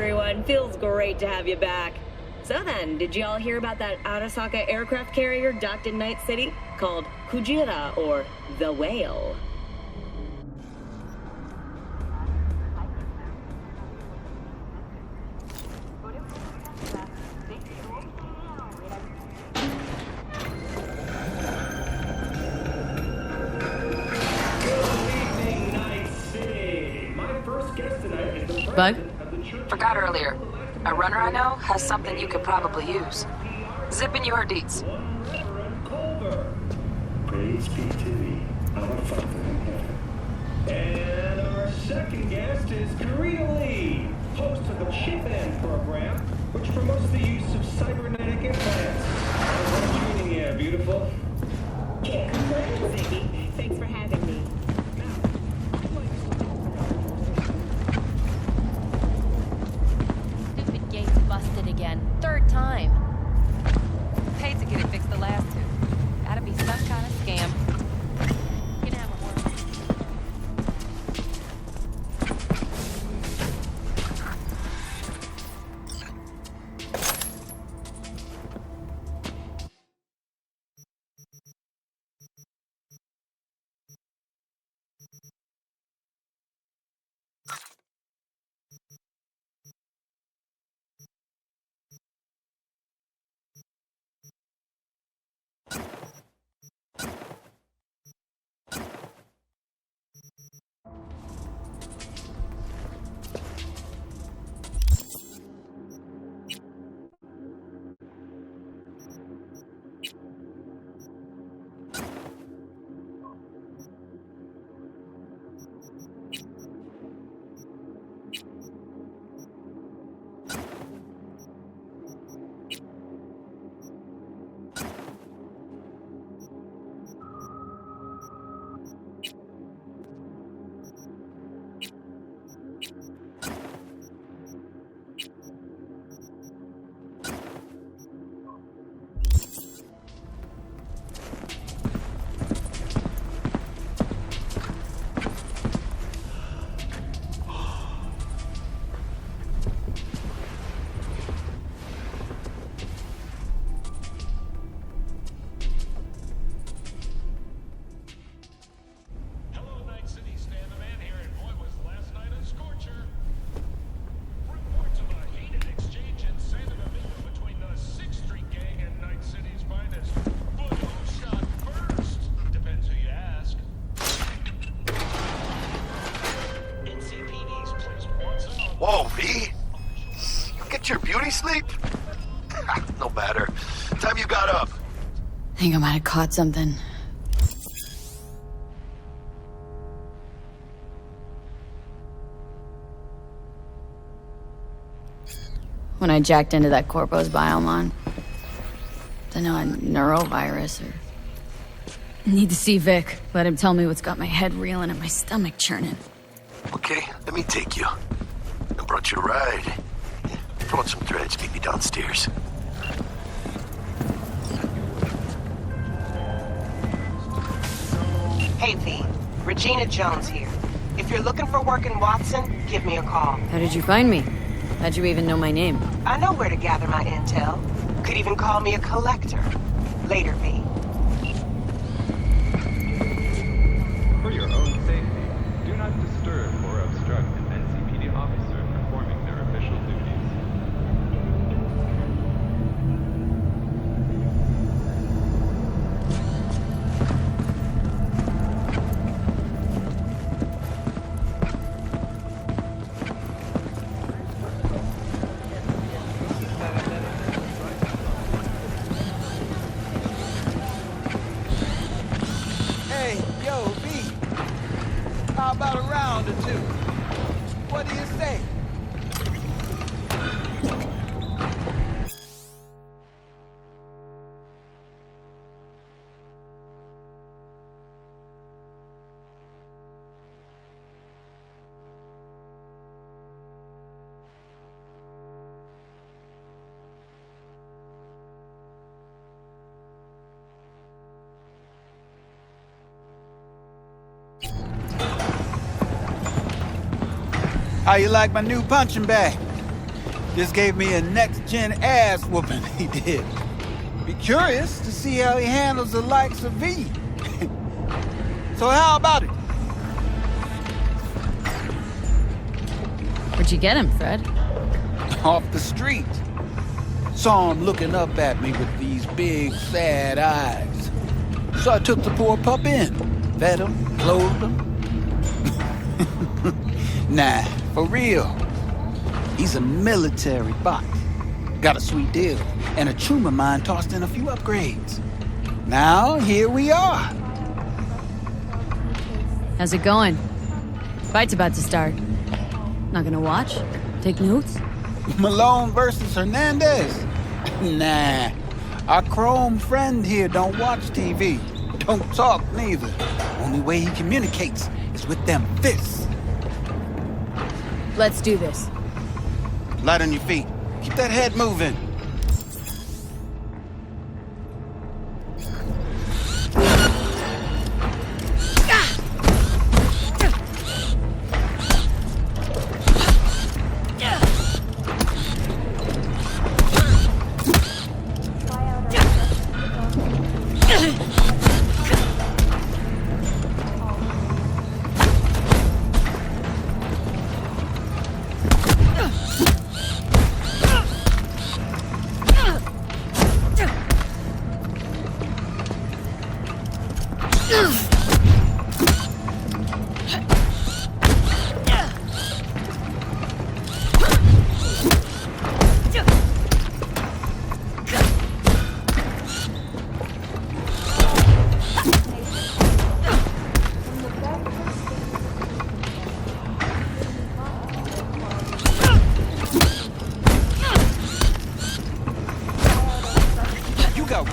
everyone. Feels great to have you back. So then, did you all hear about that Arasaka aircraft carrier docked in Night City? Called Kujira, or the Whale. Bug? Forgot earlier. A runner I know has something you could probably use. Zip in your deets. Praise be to thee, our Father in heaven. And our second guest is Lee, host of the Chip In program, which promotes the use of cybernetic implants. How's tuning here, beautiful? Can't complain, Ziggy. Thanks for having me. Stupid gates busted again. Third time. Paid to get it fixed the last two. Gotta be some kind of scam. You can have a word. Whoa, V? You get your beauty sleep? No matter. Time you got up. I think I might have caught something. When I jacked into that Corpo's biome on. Don't know, a neurovirus or... Need to see Vic. Let him tell me what's got my head reeling and my stomach churning. Okay, let me take you. I brought you a ride. Yeah, throw on some threads, meet me downstairs. Hey, V. Regina Jones here. If you're looking for work in Watson, give me a call. How did you find me? How'd you even know my name? I know where to gather my intel. Could even call me a collector. Later, V. For your own safety, do not disturb or obstruct an NCPD officer performing their official duties. Hey, yo, V. How about a round or two? What do you say? How you like my new punching bag? Just gave me a next-gen ass whooping, he did. Be curious to see how he handles the likes of V. So how about it? Where'd you get him, Fred? Off the street. Saw him looking up at me with these big, sad eyes. So I took the poor pup in. Fed him, clothed him. Nah, for real. He's a military bot. Got a sweet deal, and a chum of mine tossed in a few upgrades. Now, here we are. How's it going? Fight's about to start. Not gonna watch? Take notes? Malone versus Hernandez? Nah. Our chrome friend here don't watch TV. Don't talk neither. Only way he communicates is with them fists. Let's do this. Light on your feet. Keep that head moving.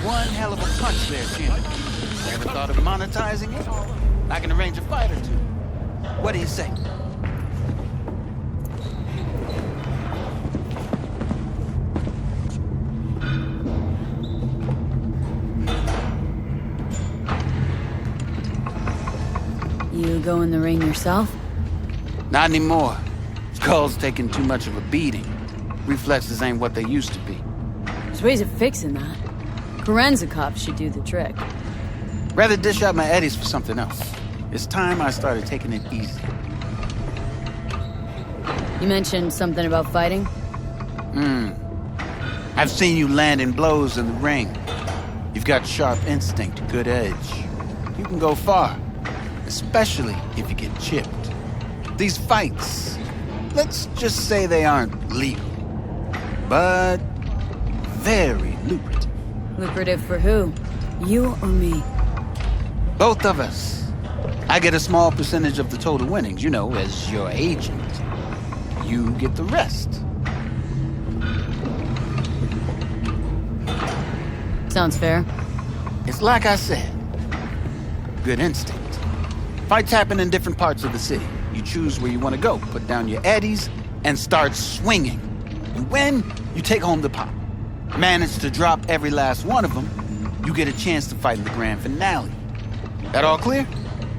One hell of a punch there, Jim. Ever thought of monetizing it? I can arrange a fight or two. What do you say? You go in the ring yourself? Not anymore. Skull's taking too much of a beating. Reflexes ain't what they used to be. There's ways of fixing that. Korenzikov should do the trick. Rather dish out my eddies for something else. It's time I started taking it easy. You mentioned something about fighting? I've seen you landing blows in the ring. You've got sharp instinct, good edge. You can go far, especially if you get chipped. These fights, let's just say they aren't legal, but very lucrative. Lucrative for who? You or me? Both of us. I get a small percentage of the total winnings, you know, as your agent. You get the rest. Sounds fair. It's like I said. Good instinct. Fights happen in different parts of the city. You choose where you want to go, put down your eddies, and start swinging. You win, you take home the pop. Manage to drop every last one of them, you get a chance to fight in the grand finale. That all clear?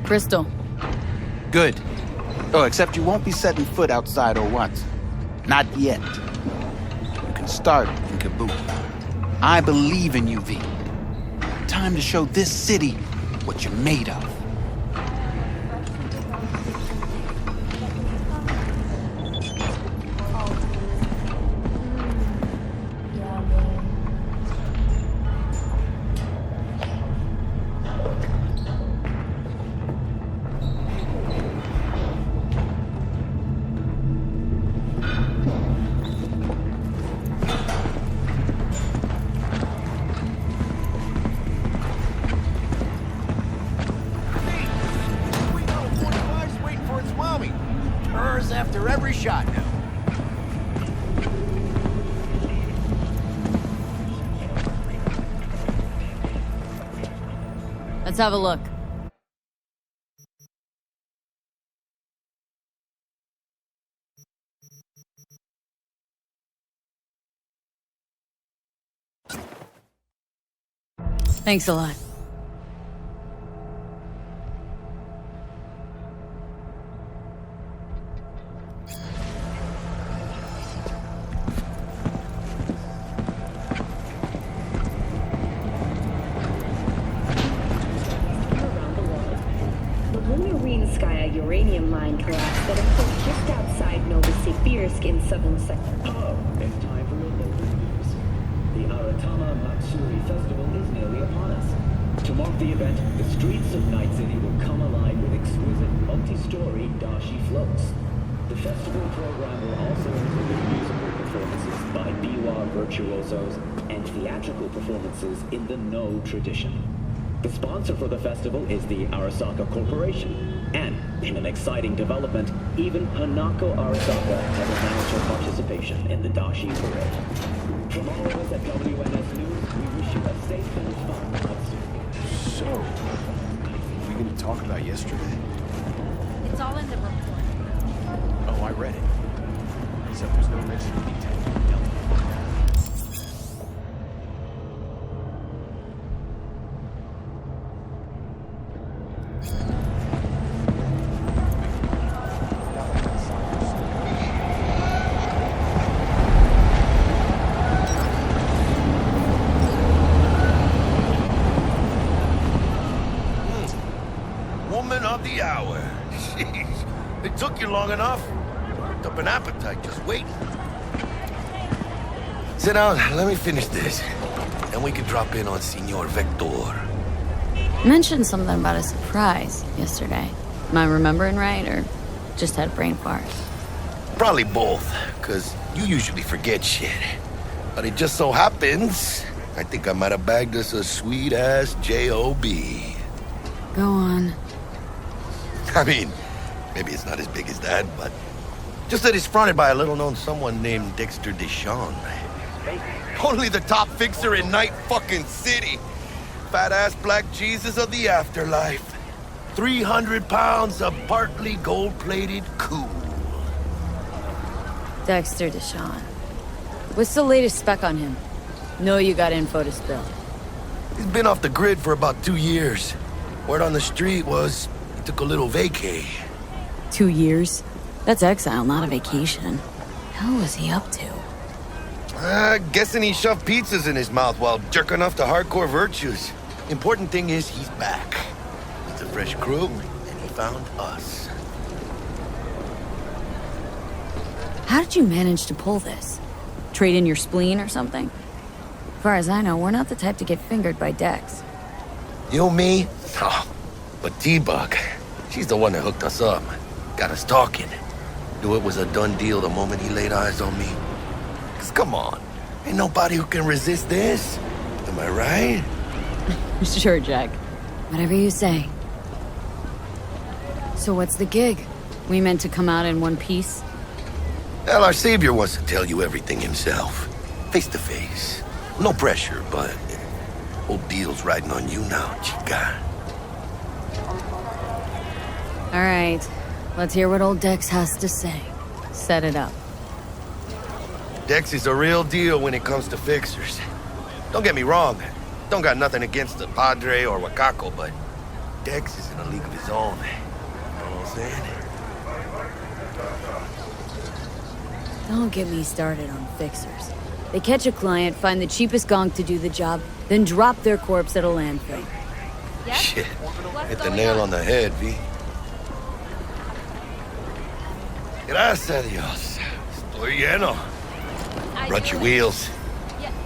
Crystal. Good. Oh, except you won't be setting foot outside Owatsu. Not yet. You can start in Kabuki. I believe in you, V. Time to show this city what you're made of. After every shot now. Let's have a look. Thanks a lot. mine collapse that occurred just outside Novosibirsk in southern sector. Oh, it's time for your local news. The Aratama Matsuri Festival is nearly upon us. To mark the event, the streets of Night City will come alive with exquisite multi-story dashi floats. The festival program will also include musical performances by biwa virtuosos and theatrical performances in the No tradition. The sponsor for the festival is the Arasaka Corporation, and in an exciting development, even Hanako Arasaka has announced her participation in the dashi parade. From all of us at WNS News, we wish you a safe and fun Matsuri. So, we going to talk about yesterday? It's all in the report. Oh, I read it. Except there's no mention of detail. Woman of the hour. Jeez. It took you long enough. Worked up an appetite just waiting. Sit down, let me finish this. Then we can drop in on Senor Vector. Mentioned something about a surprise yesterday. Am I remembering right, or just had brain fart? Probably both, because you usually forget shit. But it just so happens, I think I might have bagged us a sweet-ass J.O.B. Go on. I mean, maybe it's not as big as that, but just that it's fronted by a little-known someone named Dexter Deshawn. Only the top fixer in Night fucking City. Fat-ass black Jesus of the afterlife. 300 pounds of partly gold-plated cool. Dexter Deshawn. What's the latest spec on him? Know you got info to spill. He's been off the grid for about 2 years. Word on the street was he took a little vacay. 2 years? That's exile, not a vacation. Hell was he up to? Guessing he shoved pizzas in his mouth while jerking off to hardcore virtues. Important thing is he's back. It's a fresh crew, and he found us. How did you manage to pull this? Trade in your spleen or something? As far as I know, we're not the type to get fingered by Dex. You, me? Oh, but T-Bug, she's the one that hooked us up. Got us talking. Knew it was a done deal the moment he laid eyes on me. 'Cause come on, ain't nobody who can resist this. Am I right? Sure, Jack. Whatever you say. So what's the gig? We meant to come out in one piece? Well, our savior wants to tell you everything himself. Face to face. No pressure, but whole deal's riding on you now, chica. All right. Let's hear what old Dex has to say. Set it up. Dex is a real deal when it comes to fixers. Don't get me wrong. Don't got nothing against the Padre or Wakako, but Dex is in a league of his own. You know what I'm saying? Don't get me started on fixers. They catch a client, find the cheapest gonk to do the job, then drop their corpse at a landfill. Shit. Hit the nail on the head, V. Gracias a Dios. Estoy lleno. Brought your wheels.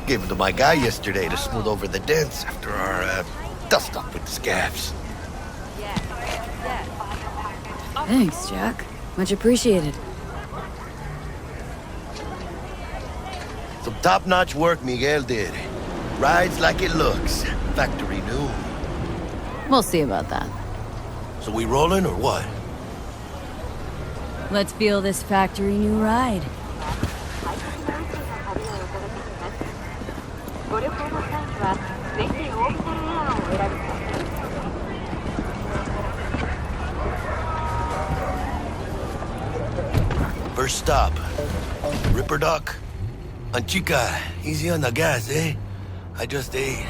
Gave them to my guy yesterday to smooth over the dents after our dust up with the scabs. Thanks, Jack. Much appreciated. Some top-notch work Miguel did. Rides like it looks. Factory new. We'll see about that. So we rolling or what? Let's feel this factory new ride. First stop. Ripper Dock. And chica, easy on the gas, eh? I just ate.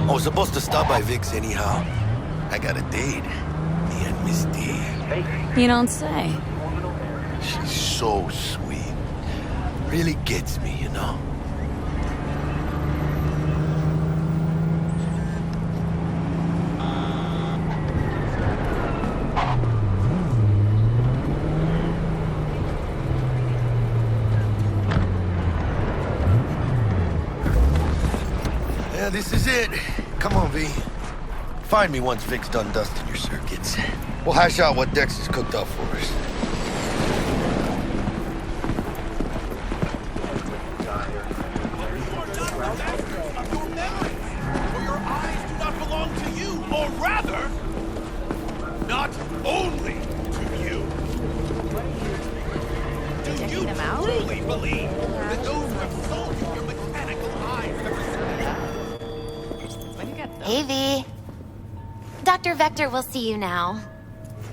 I was supposed to stop by Vic's anyhow. I got a date. Me and Misty. You don't say. She's so sweet. Really gets me, you know? Yeah, this is it. Come on, V. Find me once Vic's done dusting your circuits. We'll hash out what Dex has cooked up for us. For your eyes do not belong to you, or rather, not only to you. Do you truly believe that those who have sold you your mechanical eyes have Hey, V. Dr. Vector will see you now.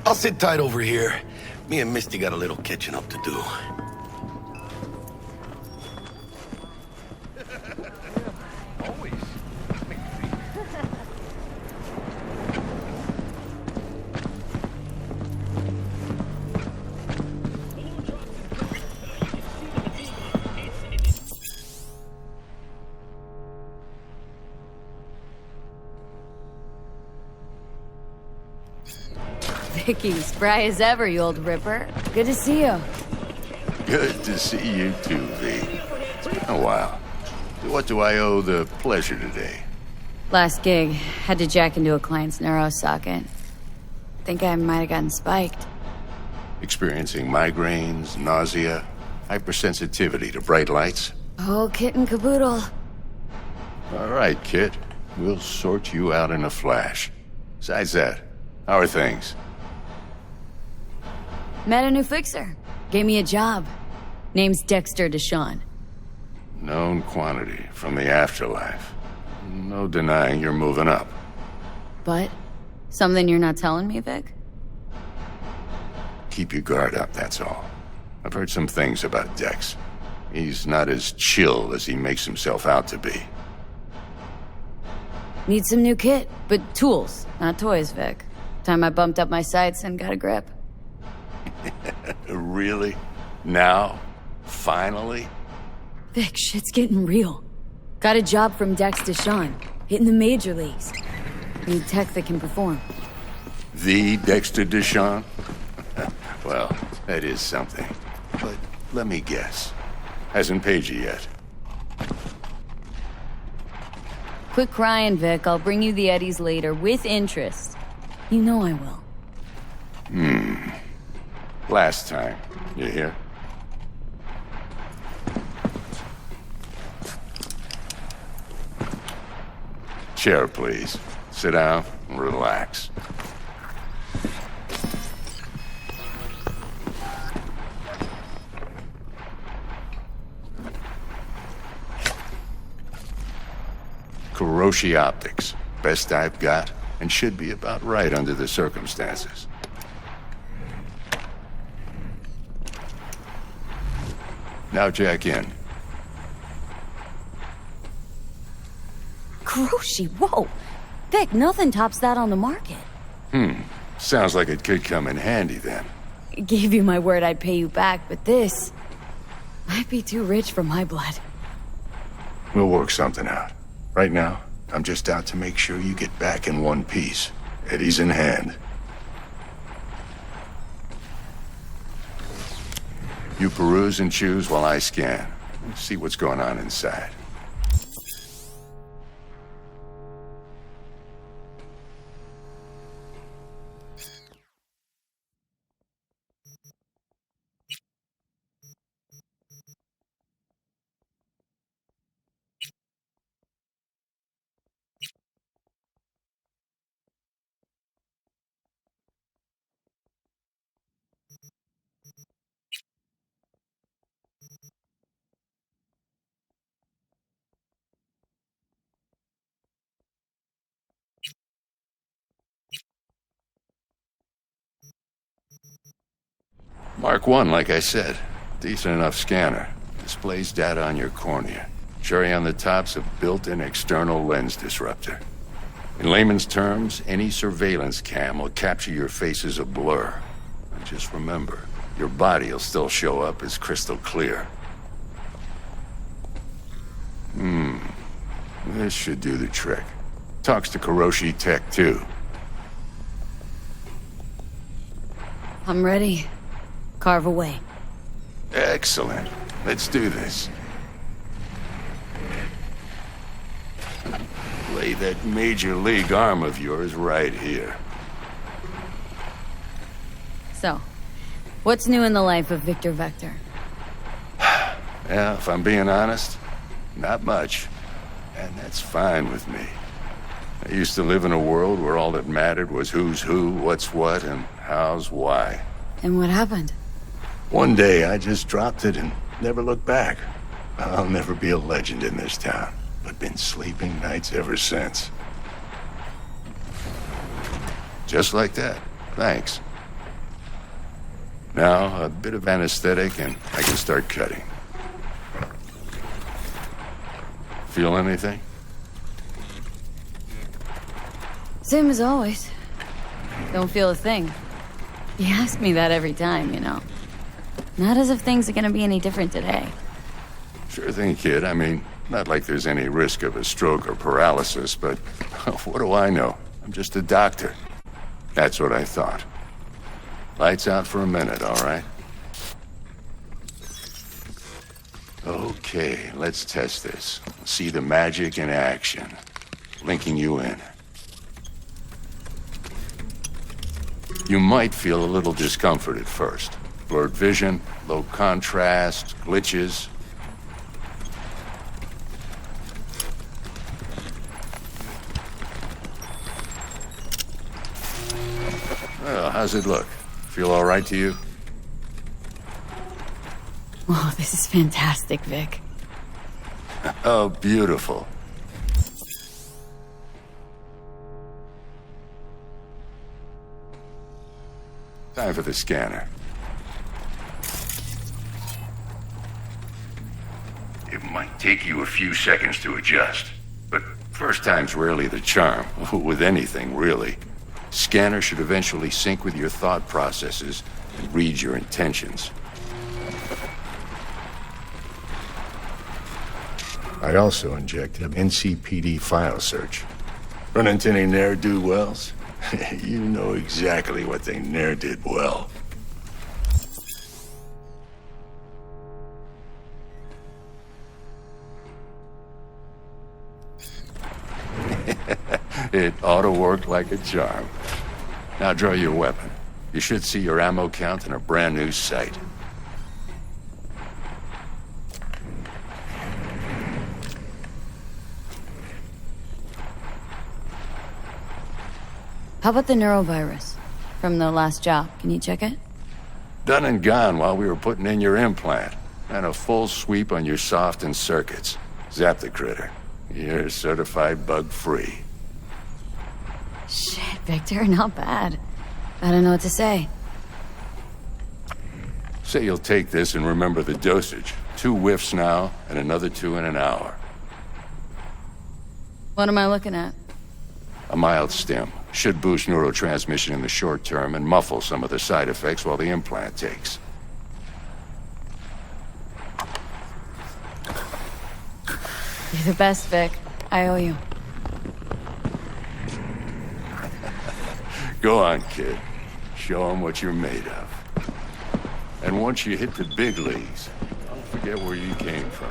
I'll sit tight over here. Me and Misty got a little catching up to do. Vicky, spry as ever, you old ripper. Good to see you. Good to see you too, V. It's been a while. What do I owe the pleasure today? Last gig, had to jack into a client's neuro socket. Think I might have gotten spiked. Experiencing migraines, nausea, hypersensitivity to bright lights? Oh, kit and caboodle. All right, kid. We'll sort you out in a flash. Besides that, how are things? Met a new fixer. Gave me a job. Name's Dexter Deshawn. Known quantity from the afterlife. No denying you're moving up. But? Something you're not telling me, Vic? Keep your guard up, that's all. I've heard some things about Dex. He's not as chill as he makes himself out to be. Need some new kit, but tools, not toys, Vic. Time I bumped up my sights and got a grip. Really? Now? Finally? Vic, shit's getting real. Got a job from Dex Deshawn, hitting the major leagues. Need tech that can perform. The Dexter Deshawn? Well, that is something. But let me guess. Hasn't paid you yet. Quit crying, Vic. I'll bring you the eddies later, with interest. You know I will. Last time. You hear? Chair, please. Sit down and relax. Kuroshi Optics. Best I've got, and should be about right under the circumstances. Now jack in. Kuroshi, whoa! Vic, nothing tops that on the market. Sounds like it could come in handy then. Gave you my word I'd pay you back, but this might be too rich for my blood. We'll work something out. Right now, I'm just out to make sure you get back in one piece. Eddie's in hand. You peruse and choose while I scan. See what's going on inside. Mark 1, like I said. Decent enough scanner. Displays data on your cornea. Cherry on the top's a built-in external lens disruptor. In layman's terms, any surveillance cam will capture your face as a blur. And just remember, your body will still show up as crystal clear. This should do the trick. Talks to Kuroshi Tech, too. I'm ready. Carve away. Excellent. Let's do this. Lay that major league arm of yours right here. So, what's new in the life of Victor Vector? Yeah, if I'm being honest, not much. And that's fine with me. I used to live in a world where all that mattered was who's who, what's what, and how's why. And what happened? One day I just dropped it and never looked back. I'll never be a legend in this town, but been sleeping nights ever since. Just like that. Thanks. Now, a bit of anesthetic and I can start cutting. Feel anything? Same as always. Don't feel a thing. You ask me that every time, you know. Not as if things are gonna be any different today. Sure thing, kid. I mean, not like there's any risk of a stroke or paralysis, but what do I know? I'm just a doctor. That's what I thought. Lights out for a minute, all right? Okay, let's test this. See the magic in action. Linking you in. You might feel a little discomfort at first. Blurred vision, low contrast, glitches. Well, how's it look? Feel all right to you? Oh, this is fantastic, Vic. Oh, beautiful. Time for the scanner. It might take you a few seconds to adjust, but first time's rarely the charm, with anything, really. Scanner should eventually sync with your thought processes and read your intentions. I also injected NCPD file search. Run into any ne'er-do-wells? You know exactly what they ne'er did well. It ought to work like a charm. Now draw your weapon. You should see your ammo count in a brand new sight. How about the neurovirus? From the last job, can you check it? Done and gone while we were putting in your implant. And a full sweep on your soft and circuits. Zap the critter. You're certified bug-free. Shit, Victor, not bad. I don't know what to say. Say you'll take this and remember the dosage. 2 whiffs now, and another 2 in an hour. What am I looking at? A mild stim. Should boost neurotransmission in the short term and muffle some of the side effects while the implant takes. You're the best, Vic. I owe you. Go on, kid. Show them what you're made of. And once you hit the big leagues, don't forget where you came from.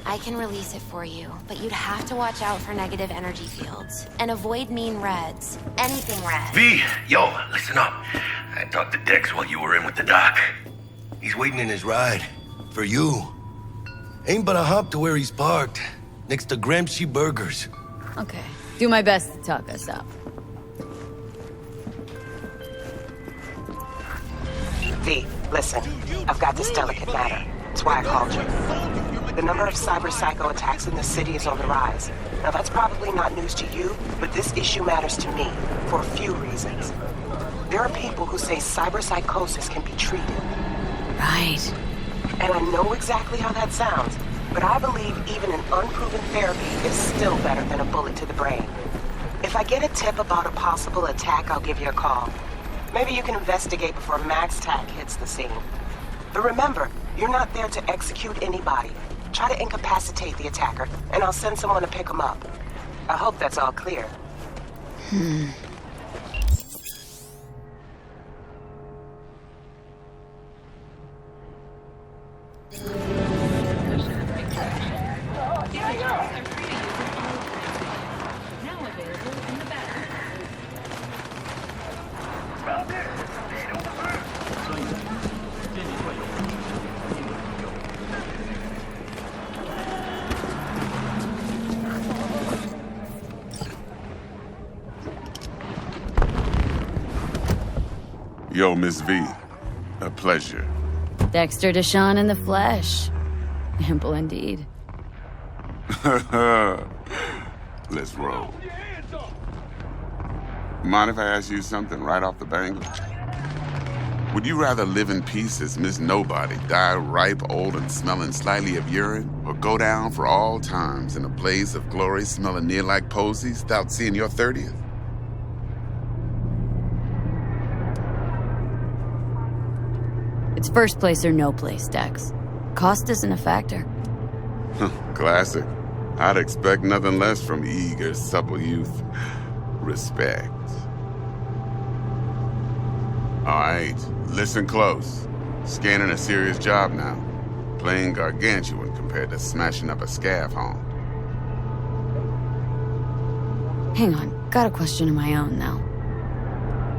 I can release it for you, but you'd have to watch out for negative energy fields. And avoid mean reds. Anything red. V, yo, listen up. I talked to Dex while you were in with the doc. He's waiting in his ride. For you. Ain't but a hop to where he's parked. Next to Gramsci Burgers. Okay. Do my best to talk us up. V, listen. I've got this delicate matter. That's why I called you. The number of cyber psycho attacks in the city is on the rise. Now that's probably not news to you, but this issue matters to me for a few reasons. There are people who say cyber psychosis can be treated. Right. And I know exactly how that sounds, but I believe even an unproven therapy is still better than a bullet to the brain. If I get a tip about a possible attack, I'll give you a call. Maybe you can investigate before Max Tack hits the scene. But remember, you're not there to execute anybody. Try to incapacitate the attacker, and I'll send someone to pick him up. I hope that's all clear. Yo, Miss V. A pleasure. Dexter Deshawn in the flesh. Ample indeed. Let's roll. Mind if I ask you something right off the bangle? Would you rather live in peace as Miss Nobody, die ripe, old, and smelling slightly of urine, or go down for all times in a blaze of glory smelling near like posies without seeing your 30th? It's first place or no place, Dex. Cost isn't a factor. Classic. I'd expect nothing less from eager, supple youth. Respect. All right, listen close. Scanning a serious job now. Playing gargantuan compared to smashing up a scav home. Hang on, got a question of my own now.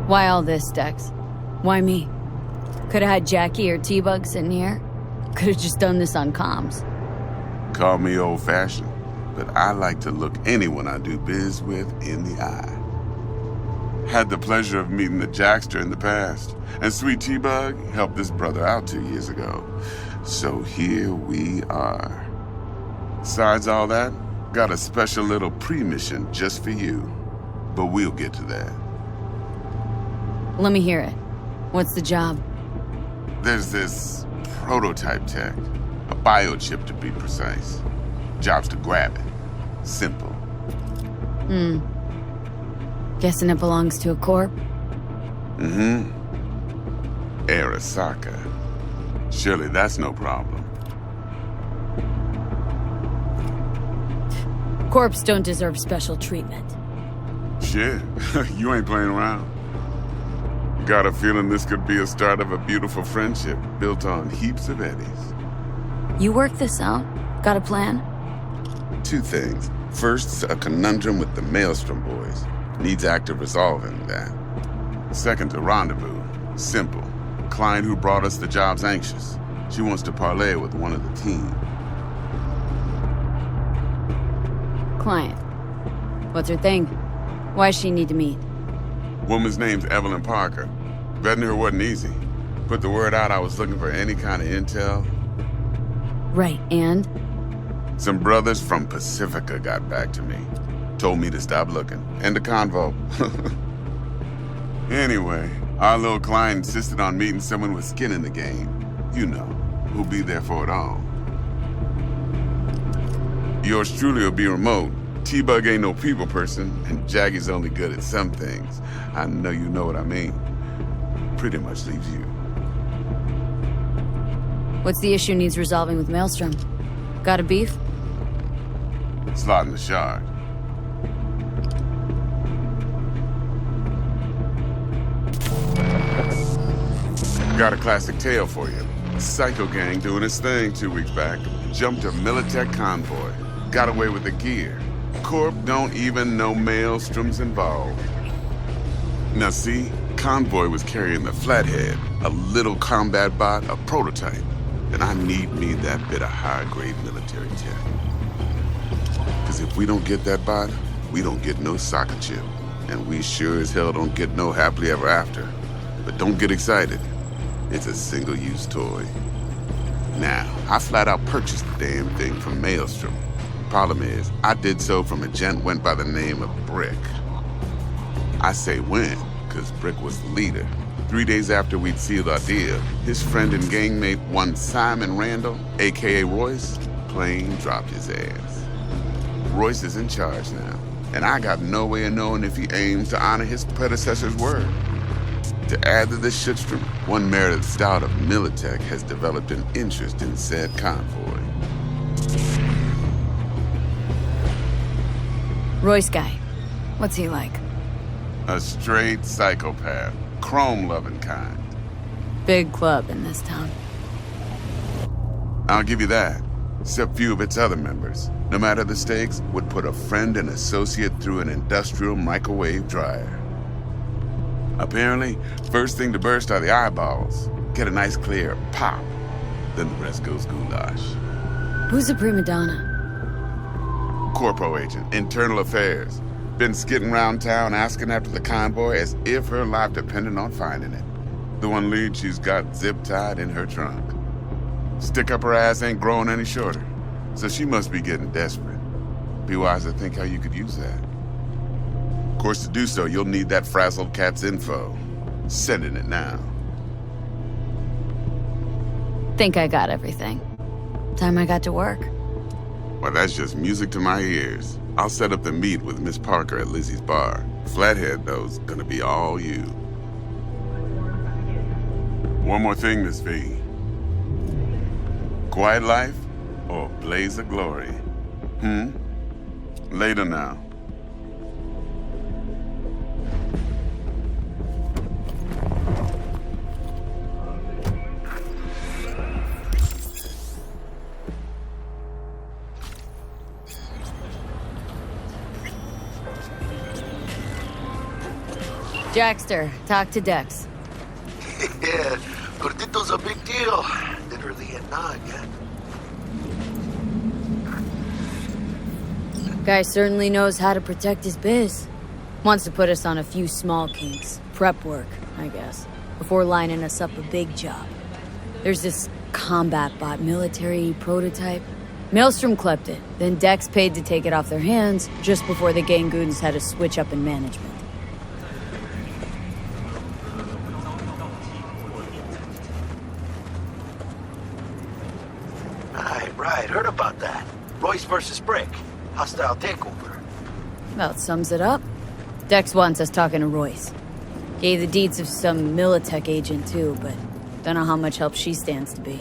Why all this, Dex? Why me? Could've had Jackie or T-Bug sitting here. Could've just done this on comms. Call me old-fashioned, but I like to look anyone I do biz with in the eye. Had the pleasure of meeting the Jackster in the past, and sweet T-Bug helped this brother out 2 years ago. So here we are. Besides all that, got a special little pre-mission just for you. But we'll get to that. Let me hear it. What's the job? There's this prototype tech, a biochip to be precise. Job's to grab it. Simple. Guessing it belongs to a corp? Arasaka. Surely that's no problem. Corps don't deserve special treatment. Shit, you ain't playing around. Got a feeling this could be a start of a beautiful friendship built on heaps of eddies. You work this out? Got a plan? 2 things. First, a conundrum with the Maelstrom boys. Needs active resolving that. Second, a rendezvous. Simple. Client who brought us the job's anxious. She wants to parlay with one of the team. Client. What's her thing? Why does she need to meet? Woman's name's Evelyn Parker. Vetting her wasn't easy. Put the word out I was looking for any kind of intel. Right, and? Some brothers from Pacifica got back to me. Told me to stop looking. End the convo. Anyway, our little client insisted on meeting someone with skin in the game. You know, who'll be there for it all. Yours truly will be remote. T-Bug ain't no people person, and Jaggy's only good at some things. I know you know what I mean. Pretty much leaves you. What's the issue needs resolving with Maelstrom? Got a beef? Slot in the shard. Got a classic tale for you. A psycho gang doing its thing 2 weeks back. Jumped a Militech convoy. Got away with the gear. Corp don't even know Maelstrom's involved. Now see, convoy was carrying the Flathead, a little combat bot, a prototype. And I need me that bit of high-grade military tech. Because if we don't get that bot, we don't get no soccer chip. And we sure as hell don't get no happily ever after. But don't get excited. It's a single-use toy. Now, I flat out purchased the damn thing from Maelstrom. Problem is, I did so from a gent went by the name of Brick. I say when, because Brick was the leader. 3 days after we'd sealed our deal, his friend and gangmate, one Simon Randall, a.k.a. Royce, plain dropped his ass. Royce is in charge now, and I got no way of knowing if he aims to honor his predecessor's word. To add to this shitstream, one Meredith Stout of Militech has developed an interest in said convoy. Royce guy. What's he like? A straight psychopath. Chrome-loving kind. Big club in this town. I'll give you that. Except few of its other members, no matter the stakes, would put a friend and associate through an industrial microwave dryer. Apparently, first thing to burst are the eyeballs. Get a nice clear pop. Then the rest goes goulash. Who's the prima donna? Corpo agent, internal affairs. Been skidding around town asking after the convoy as if her life depended on finding it. The one lead she's got zip-tied in her trunk. Stick up her ass ain't growing any shorter, so she must be getting desperate. Be wise to think how you could use that. Of course, to do so, you'll need that frazzled cat's info. Sending it now. Think I got everything. Time I got to work. Well, that's just music to my ears. I'll set up the meet with Miss Parker at Lizzie's bar. Flathead, though's gonna be all you. One more thing, Miss V. Quiet life or blaze of glory? Later now. Dexter, talk to Dex. Yeah, Gordito's a big deal. Literally at 9, yeah? Guy certainly knows how to protect his biz. Wants to put us on a few small kinks. Prep work, I guess. Before lining us up a big job. There's this combat bot military prototype. Maelstrom clept it. Then Dex paid to take it off their hands just before the Gangoons had a switch up in management. Right, heard about that. Royce versus Brick. Hostile takeover. About sums it up. Dex wants us talking to Royce. Gave the deeds of some Militech agent too, but don't know how much help she stands to be.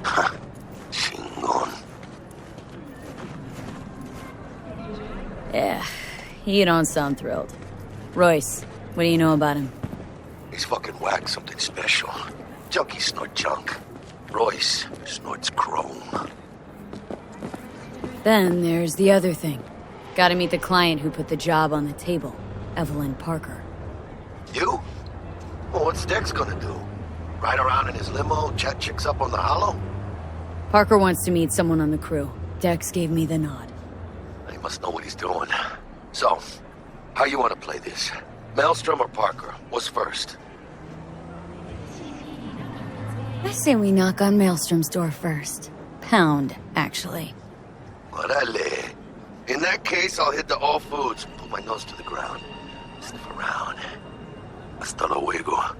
Ha. Chingon. Yeah, you don't sound thrilled. Royce, what do you know about him? He's fucking whack, something special. Junkies snort junk. Royce snorts chrome. Then there's the other thing. Gotta meet the client who put the job on the table, Evelyn Parker. You? Well, what's Dex gonna do? Ride around in his limo, chat chicks up on the hollow? Parker wants to meet someone on the crew. Dex gave me the nod. He must know what he's doing. So, how you want to play this? Maelstrom or Parker? What's first? I say we knock on Maelstrom's door first. Pound, actually. Orale. In that case, I'll hit the all foods, put my nose to the ground, sniff around. Hasta luego.